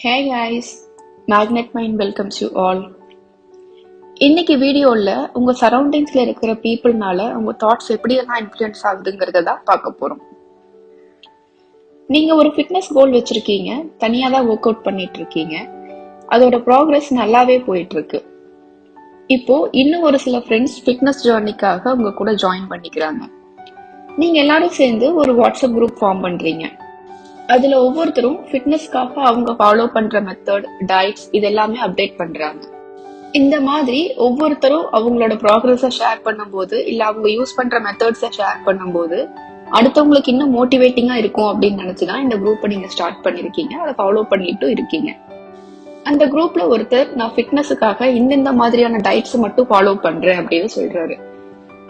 Hey guys, Magnet Mind welcomes you all. இன்னைக்கு வீடியோல உங்க சரௌண்டிங்ஸ்ல இருக்கிற பீப்புள்னால உங்க தாட்ஸ் எப்படியெல்லாம் இன்ஃப்ளூயன்ஸ் ஆகுதுங்கிறத தான் பார்க்க போறோம். நீங்க ஒரு ஃபிட்னஸ் கோல் வச்சிருக்கீங்க, தனியா தான் ஒர்க் அவுட் பண்ணிட்டு இருக்கீங்க, அதோட ப்ராக்ரஸ் நல்லாவே போயிட்டு இருக்கு. இப்போ இன்னும் ஒரு சில ஃப்ரெண்ட்ஸ் ஃபிட்னஸ் ஜர்னிக்காக உங்க கூட ஜாயின் பண்ணிக்கிறாங்க. நீங்க எல்லாரும் சேர்ந்து ஒரு வாட்ஸ்அப் குரூப் ஃபார்ம் பண்றீங்க. அதுல ஒவ்வொருத்தரும் ஃபிட்னஸ்க்காக அவங்க ஃபாலோ பண்ற மெத்தட், டயட்ஸ் இதெல்லாமே அப்டேட் பண்றாங்க. இந்த மாதிரி ஒவ்வொருத்தரும் அவங்களோட ப்ராக்ரஸ ஷேர் பண்ணும்போது இல்ல அவங்க யூஸ் பண்ற மெத்தட்ஸ ஷேர் பண்ணும்போது அடுத்தவங்களுக்கு இன்னும் மோட்டிவேட்டிங்கா இருக்கும் அப்படின்னு நினைச்சுதான் இந்த குரூப்பை நீங்க ஸ்டார்ட் பண்ணிருக்கீங்க, அதை ஃபாலோ பண்ணிட்டு இருக்கீங்க. அந்த குரூப்ல ஒருத்தர் நான் ஃபிட்னஸுக்காக இந்த மாதிரியான டயட்ஸ் மட்டும் ஃபாலோ பண்றேன் அப்படின்னு சொல்றாரு.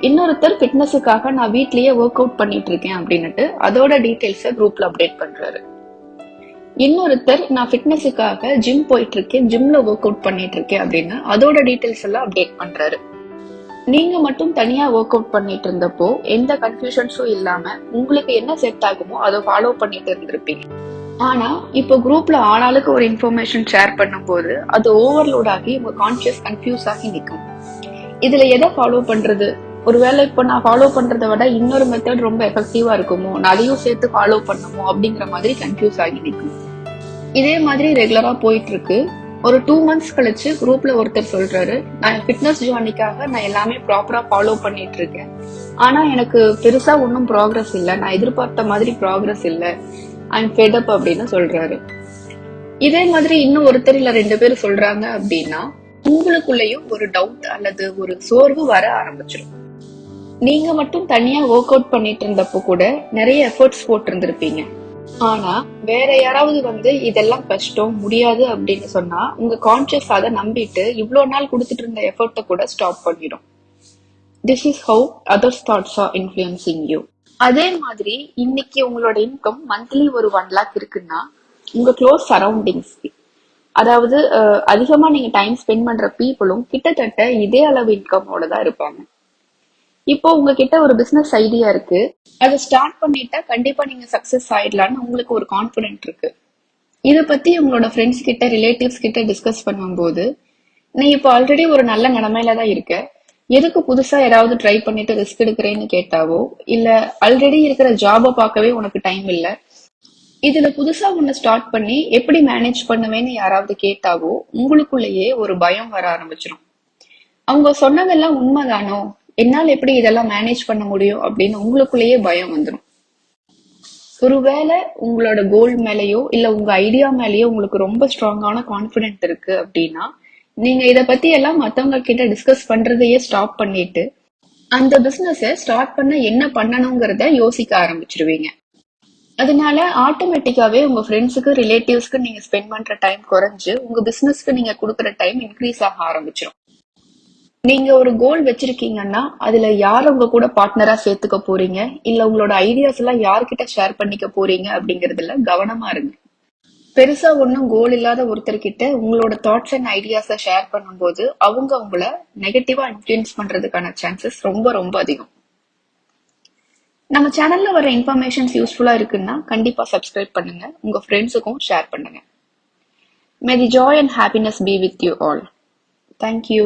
இன்னொருத்தர் ஃபிட்னஸுக்காக நான் வீட்லயே ஒர்க் அவுட் பண்ணிட்டு இருக்கேன் அப்படின்னுட்டு அதோட டீடைல்ஸ குரூப்ல அப்டேட் பண்றாரு. இன்னொருத்தர் நான் ஃபிட்னஸுக்காக ஜிம் போயிட்டு இருக்கேன், ஜிம்ல ஒர்க் அவுட் பண்ணிட்டு இருக்கேன் அப்படின்னு அதோட டீடைல்ஸ் எல்லாம் அப்டேட் பண்றாரு. நீங்க மட்டும் தனியா ஒர்க் அவுட் பண்ணிட்டு இருந்தப்போ எந்த கன்ஃபியூஷன்ஸும் இல்லாம உங்களுக்கு என்ன செட் ஆகுமோ அதை ஃபாலோ பண்ணிட்டு இருந்திருப்பீங்க. ஆனா இப்போ குரூப்ல ஆளாளுக்கு ஒரு இன்ஃபர்மேஷன் ஷேர் பண்ணும் போது அது ஓவர்லோட் ஆகி உங்க கான்சியஸ் கன்ஃபியூஸ் ஆகி நிற்கும். இதுல எதை ஃபாலோ பண்றது, ஒருவேளை இப்போ நான் ஃபாலோ பண்றதை விட இன்னொரு மெத்தட் ரொம்ப எஃபெக்டிவா இருக்குமோ, நான் அதையும் சேர்த்து ஃபாலோ பண்ணுமோ அப்படிங்கிற மாதிரி கன்ஃபியூஸ் ஆகி நிற்கும். இதே மாதிரி ரெகுலரா போயிட்டு இருக்கு. ஒரு 2 months கழிச்சு குரூப்ல ஒருத்தர் சொல்றாரு, நான் ஃபிட்னஸ் ஜர்னிக்காக நான் எல்லாமே ப்ராப்பரா ஃபாலோ பண்ணிட்டு இருக்கேன், ஆனா எனக்கு பெருசா ஒன்னும் ப்ராக்ரஸ் இல்ல, நான் எதிர்பார்த்த மாதிரி ப்ராக்ரஸ் இல்ல, ஐ எம் ஃபெட் அப் அப்படின்னு சொல்றாரு. இதே மாதிரி இன்னும் ஒருத்தர் இல்ல 2 பேர் சொல்றாங்க அப்படின்னா உங்களுக்குள்ளயும் ஒரு டவுட் அல்லது ஒரு சோர்வு வர ஆரம்பிச்சிடும். நீங்க மட்டும் தனியா ஒர்க் அவுட் பண்ணிட்டு இருந்தப்போ கூட நிறைய எஃபர்ட்ஸ் போட்டு இருந்திருப்பீங்க. ஆனா வேற யாராவது இதெல்லாம் கஷ்டம், முடியாது அப்படின்னு சொன்னா உங்க கான்சியஸ் அதை நம்பிட்டு இவ்வளவு நாள் கொடுத்துட்டு இருந்த எஃபர்ட்டை கூட ஸ்டாப் பண்ணிடும். This is how others thoughts R influencing you. அதே மாதிரி இன்னைக்கு உங்களோட இன்கம் மந்த்லி ஒரு 1 lakh இருக்குன்னா உங்க க்ளோஸ் சரௌண்டிங்ஸ், அதாவது அதிகமா நீங்க டைம் ஸ்பெண்ட் பண்ற பீப்புளும் கிட்டத்தட்ட இதே அளவு இன்கமோட தான் இருப்பாங்க. இப்போ உங்ககிட்ட ஒரு பிசினஸ் ஐடியா இருக்கு, அதை ஸ்டார்ட் பண்ணிட்டா கண்டிப்பா நீங்க சக்சஸ் ஆயிடலாம்னு உங்களுக்கு ஒரு கான்பிடென்ட் இருக்கு. இத பத்தி உங்களோட ஃப்ரெண்ட்ஸ் கிட்ட, ரிலேட்டிவ்ஸ் கிட்ட டிஸ்கஸ் பண்ணும்போது நீ இப்போ ஆல்ரெடி ஒரு நல்ல நிலைமையில தான் இருக்க, எதுக்கு புதுசா ஏதாவது ட்ரை பண்ணிட்டு ரிஸ்க் எடுக்கிறேன்னு கேட்டாவோ, இல்ல ஆல்ரெடி இருக்கிற ஜாப பார்க்கவே உனக்கு டைம் இல்ல, இதுல புதுசா ஒண்ணு ஸ்டார்ட் பண்ணி எப்படி மேனேஜ் பண்ணுவேன்னு யாராவது கேட்டாவோ உங்களுக்குள்ளேயே ஒரு பயம் வர ஆரம்பிச்சிடும். அவங்க சொன்னதெல்லாம் உண்மைதானோ, என்னால் எப்படி இதெல்லாம் மேனேஜ் பண்ண முடியும் அப்படின்னு உங்களுக்குள்ளேயே பயம் வந்துடும். ஒருவேளை உங்களோட கோல் மேலேயோ இல்ல உங்க ஐடியா மேலேயோ உங்களுக்கு ரொம்ப ஸ்ட்ராங்கான கான்பிடென்ட் இருக்கு அப்படின்னா நீங்க இத பத்தி எல்லாம் மத்தவங்க கிட்ட டிஸ்கஸ் பண்றதையே ஸ்டாப் பண்ணிட்டு அந்த பிசினஸ ஸ்டார்ட் பண்ண என்ன பண்ணணுங்கிறத யோசிக்க ஆரம்பிச்சிருவீங்க. அதனால ஆட்டோமேட்டிக்காவே உங்க ஃப்ரெண்ட்ஸுக்கு, ரிலேட்டிவ்ஸ்க்கு நீங்க ஸ்பெண்ட் பண்ற டைம் குறைஞ்சு உங்க பிசினஸ்க்கு நீங்க கொடுக்குற டைம் இன்க்ரீஸ் ஆக ஆரம்பிச்சிடும். நீங்க ஒரு கோல் வச்சிருக்கீங்கன்னா அதுல யார் உங்க கூட பார்ட்னரா சேர்த்துக்க போறீங்க, இல்ல உங்களோட ஐடியாஸ் எல்லாம் யார்கிட்ட ஷேர் பண்ணிக்க போறீங்க அப்படிங்கறதுல கவனமா இருங்க. பெருசா ஒன்னும் கோல் இல்லாத ஒருத்தர்கிட்ட உங்களோட தாட்ஸ் அண்ட் ஐடியாஸ ஷேர் பண்ணும்போது அவங்க உங்களை நெகட்டிவா இன்ஃப்ளூயன்ஸ் பண்றதுக்கான சான்சஸ் ரொம்ப ரொம்ப அதிகம். நம்ம சேனல்ல வர இன்ஃபர்மேஷன்ஸ் யூஸ்ஃபுல்லா இருக்குன்னா கண்டிப்பா சப்ஸ்கிரைப் பண்ணுங்க, உங்க ஃப்ரெண்ட்ஸுக்கும் ஷேர் பண்ணுங்க. May the joy and happiness be with you all. Thank you.